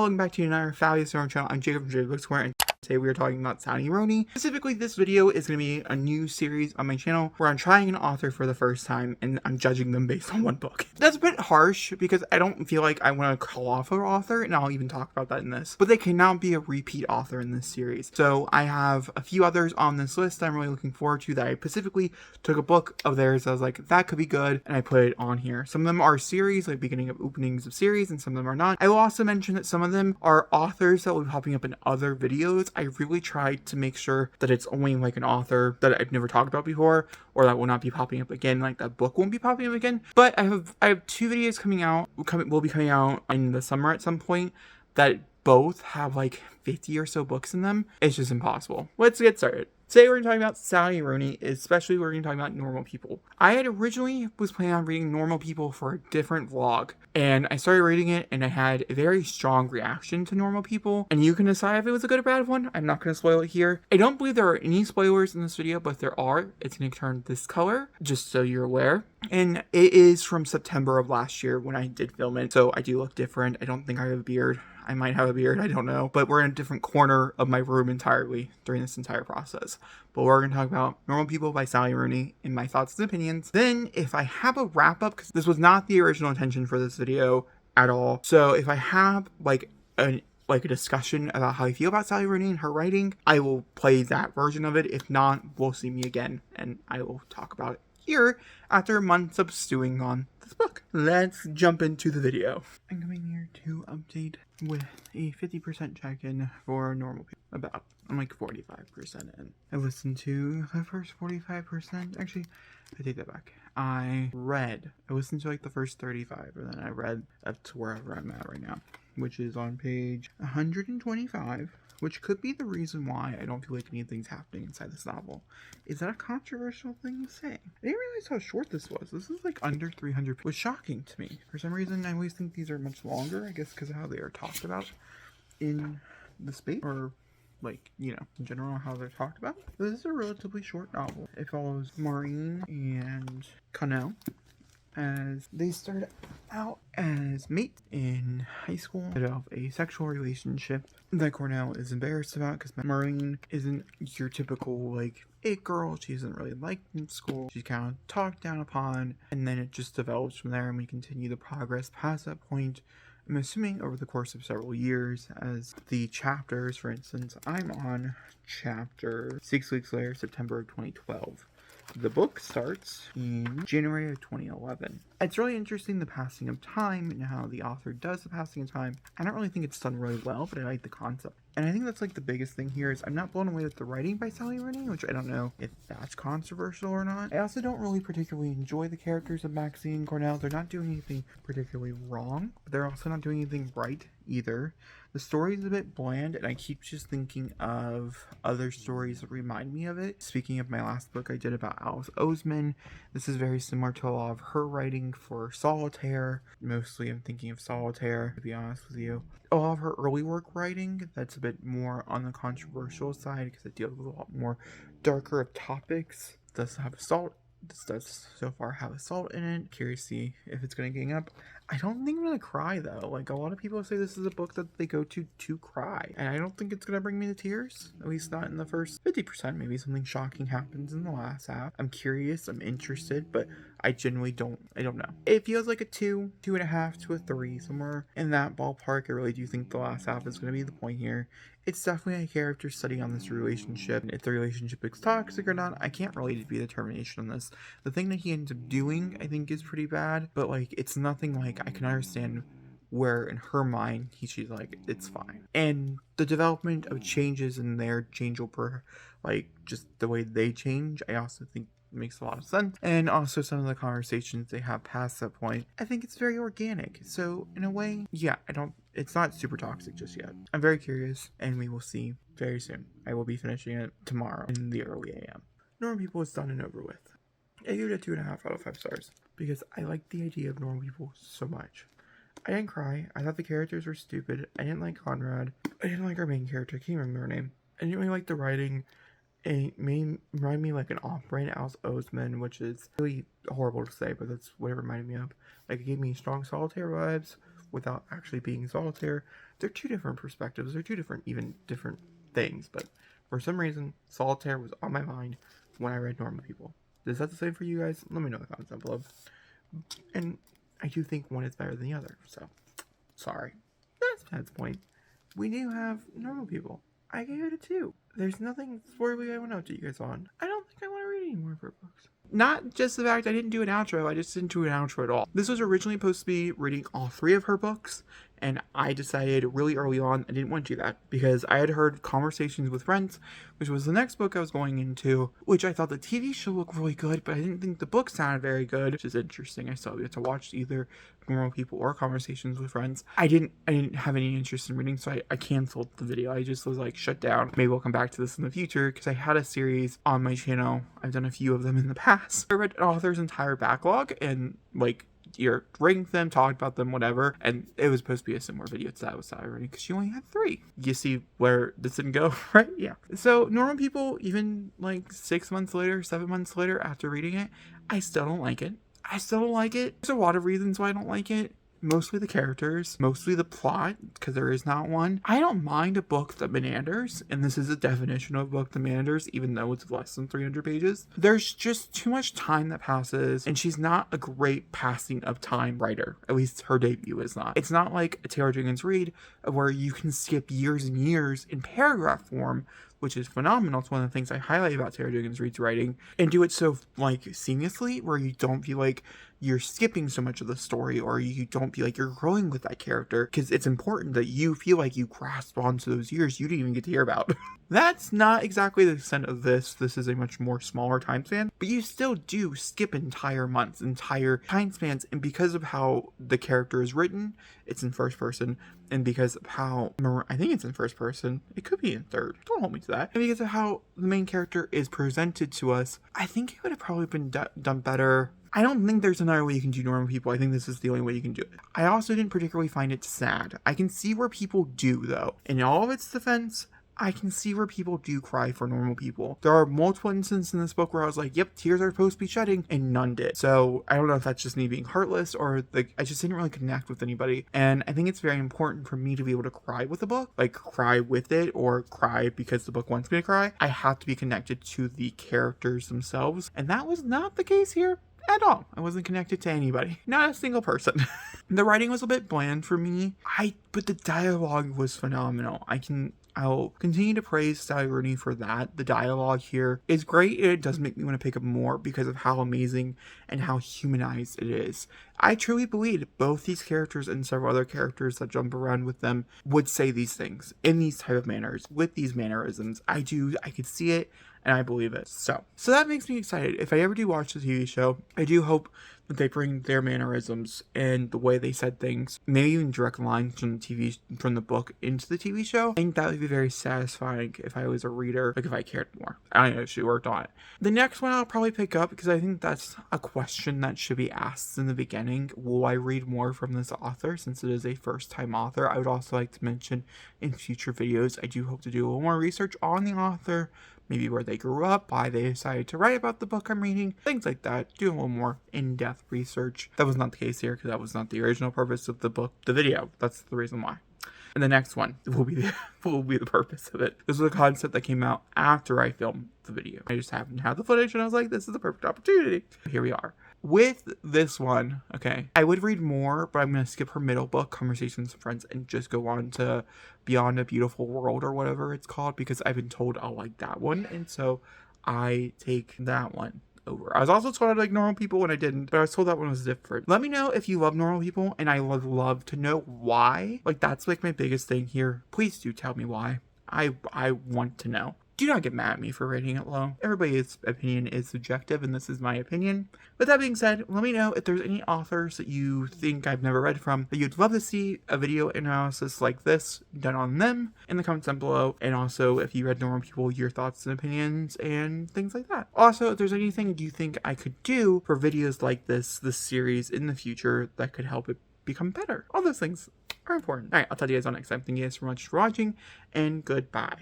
welcome back to another fabulous channel. I'm Jacob from Jacob Square, and today we are talking about Nanowrimo. Specifically, this video is going to be a new series on my channel where I'm trying an author for the first time and I'm judging them based on one book. That's a bit harsh because I don't feel like I want to call off an author, and I'll even talk about that in this. But they cannot be a repeat author in this series. So I have a few others on this list I'm really looking forward to that I specifically took a book of theirs. I was like, that could be good, and I put it on here. Some of them are series, like beginning of openings of series, and some of them are not. I will also mention that some of them are authors that will be popping up in other videos. I really tried to make sure that it's only like an author that I've never talked about before, or that will not be popping up again, like that book won't be popping up again. But I have two videos will be coming out in the summer at some point that both have like 50 or so books in them. It's just impossible. Let's get started. Today we're going to talk about Sally Rooney, especially we're going to talk about normal people. I had originally was planning on reading Normal People for a different vlog, and I started reading it and I had a very strong reaction to Normal People, and you can decide if it was a good or bad one. I'm not going to spoil it here. I don't believe there are any spoilers in this video, but there are. It's going to turn this color, just so you're aware. And it is from September of last year when I did film it, so I do look different. I don't think I have a beard. I might have a beard, I don't know. But we're in a different corner of my room entirely during this entire process. But we're going to talk about Normal People by Sally Rooney and my thoughts and opinions. Then, if I have a wrap-up, because this was not the original intention for this video at all. So if I have like a discussion about how I feel about Sally Rooney and her writing, I will play that version of it. If not, we'll see me again and I will talk about it here after months of stewing on this book. Let's jump into the video. I'm coming here to update with a 50% check-in for Normal People. I'm like 45% in. I listened to the first 45%. Actually, I take that back. I listened to like the first 35, and then I read up to wherever I'm at right now, which is on page 125. Which could be the reason why I don't feel like anything's happening inside this novel. Is that a controversial thing to say? I didn't realize how short this was. This is like under 300. It was shocking to me. For some reason, I always think these are much longer. I guess because of how they are talked about in the space. Or like, you know, in general, how they're talked about. This is a relatively short novel. It follows Maureen and Connell as they start out as mates in high school, of a sexual relationship that Cornell is embarrassed about because Maureen isn't your typical like it girl. She isn't really liked in school. She's kind of talked down upon, and then it just develops from there, and we continue the progress past that point. I'm assuming over the course of several years, as the chapters, for instance, I'm on chapter 6 weeks later, September of 2012. The book starts in January of 2011. It's really interesting, the passing of time and how the author does the passing of time. I don't really think it's done really well, but I like the concept. And I think that's like the biggest thing here is I'm not blown away with the writing by Sally Rooney, which I don't know if that's controversial or not. I also don't really particularly enjoy the characters of Maxine and Cornell. They're not doing anything particularly wrong, but they're also not doing anything right either. The story is a bit bland, and I keep just thinking of other stories that remind me of it. Speaking of my last book I did about Alice Oseman, this is very similar to a lot of her writing for Solitaire. Mostly I'm thinking of Solitaire, to be honest with you. A lot of her early work writing, that's a bit more on the controversial side because it deals with a lot more darker of topics. Does have assault. This does so far have assault in it. Curious to see if it's going to gang up. I don't think I'm going to cry though. Like, a lot of people say this is a book that they go to cry. And I don't think it's going to bring me to tears. At least not in the first 50%. Maybe something shocking happens in the last half. I'm curious. I'm interested. But I genuinely don't know. It feels like a 2, 2.5 to a 3. Somewhere in that ballpark. I really do think the last half is going to be the point here. It's definitely a character study on this relationship. If the relationship is toxic or not, I can't really be the determination on this. The thing that he ends up doing, I think, is pretty bad. But, like, it's nothing like I can understand where, in her mind, she's like, it's fine. And the development of changes in their changeover, like, just the way they change, I also think makes a lot of sense. And also some of the conversations they have past that point, I think it's very organic. So in a way, yeah, it's not super toxic just yet. I'm very curious, and we will see very soon. I will be finishing it tomorrow in the early AM. Normal People is done and over with. I give it a 2.5 out of 5 stars because I like the idea of Normal People so much. I didn't cry. I thought the characters were stupid. I didn't like Conrad. I didn't like our main character. I can't remember her name. I didn't really like the writing. It remind me like an off-brand Alice Oseman, which is really horrible to say, but that's what it reminded me of. Like, it gave me strong Solitaire vibes without actually being solitaire. They're two different perspectives. They're two different things. But for some reason, solitaire was on my mind when I read Normal People. Is that the same for you guys? Let me know in the comments down below. And I do think one is better than the other. So, sorry. That's besides the point. We do have Normal People. I gave it a 2. There's nothing spoilery I want to update you guys on. I don't think I want to read any more of her books. Not just the fact I didn't do an outro, I just didn't do an outro at all. This was originally supposed to be reading all 3 of her books, and I decided really early on I didn't want to do that because I had heard Conversations with Friends, which was the next book I was going into, which I thought the TV show looked really good, but I didn't think the book sounded very good, which is interesting. I still get to watch either Normal People or Conversations with Friends. I didn't have any interest in reading, so I canceled the video. I just was like, shut down. Maybe we'll come back to this in the future because I had a series on my channel. I've done a few of them in the past. I read an author's entire backlog and like ranked them, talked about them, whatever, and it was supposed to be a similar video to that with Sally Rooney because she only had 3. You see where this didn't go, right? Yeah. So Normal People, even like 6 months later, 7 months later after reading it, I still don't like it. There's a lot of reasons why I don't like it. Mostly the characters, mostly the plot, because there is not one. I don't mind a book that meanders, and this is a definition of a book that meanders, even though it's less than 300 pages. There's just too much time that passes, and she's not a great passing of time writer. At least her debut is not. It's not like a Taylor Jenkins Reid, where you can skip years and years in paragraph form, which is phenomenal. It's one of the things I highlight about Taylor Jenkins Reid's writing, and do it so like seamlessly where you don't feel like you're skipping so much of the story, or you don't feel like you're growing with that character, because it's important that you feel like you grasp onto those years you didn't even get to hear about. That's not exactly the extent of this. This is a much more smaller time span, but you still do skip entire months, entire time spans, and because of how the character is written, it's in first person, and because of how, I think it's in first person, it could be in third, don't hold me to that, and because of how the main character is presented to us, I think it would have probably been done better. I don't think there's another way you can do Normal People. I think this is the only way you can do it. I also didn't particularly find it sad. I can see where people do, though. In all of its defense, I can see where people do cry for Normal People. There are multiple instances in this book where I was like, yep, tears are supposed to be shedding, and none did. So I don't know if that's just me being heartless, or like I just didn't really connect with anybody. And I think it's very important for me to be able to cry with a book, like cry with it, or cry because the book wants me to cry. I have to be connected to the characters themselves, and that was not the case here at all. I wasn't connected to anybody, not a single person. The writing was a bit bland for me, but the dialogue was phenomenal. I'll continue to praise Sally Rooney for that. The dialogue here is great, and it does make me want to pick up more because of how amazing and how humanized it is. I truly believe both these characters and several other characters that jump around with them would say these things in these type of manners, with these mannerisms. I could see it, and I believe it. So that makes me excited. If I ever do watch the TV show, I do hope that they bring their mannerisms and the way they said things, maybe even direct lines from the book into the TV show. I think that would be very satisfying if I was a reader, like if I cared more. I don't know if she worked on it. The next one I'll probably pick up because I think that's a question that should be asked in the beginning. Will I read more from this author since it is a first-time author? I would also like to mention in future videos, I do hope to do a little more research on the author, maybe where they grew up, why they decided to write about the book I'm reading, things like that. Do a little more in-depth research. That was not the case here because that was not the original purpose of the book, the video. That's the reason why. And the next one will be the purpose of it. This was a concept that came out after I filmed the video. I just happened to have the footage and I was like, this is the perfect opportunity. Here we are. With this one, okay, I would read more, but I'm going to skip her middle book, Conversations with Friends, and just go on to Beyond a Beautiful World or whatever it's called, because I've been told I'll like that one, and so I take that one over. I was also told I like Normal People when I didn't, but I was told that one was different. Let me know if you love Normal People, and I would love to know why. Like, that's like my biggest thing here. Please do tell me why. I want to know. Do not get mad at me for rating it low. Everybody's opinion is subjective, and this is my opinion. With that being said, let me know if there's any authors that you think I've never read from that you'd love to see a video analysis like this done on them in the comments down below. And also, if you read Normal People, your thoughts and opinions and things like that. Also, if there's anything you think I could do for videos like this series in the future that could help it become better. All those things are important. Alright, I'll tell you guys all next time. Thank you guys so much for watching, and goodbye.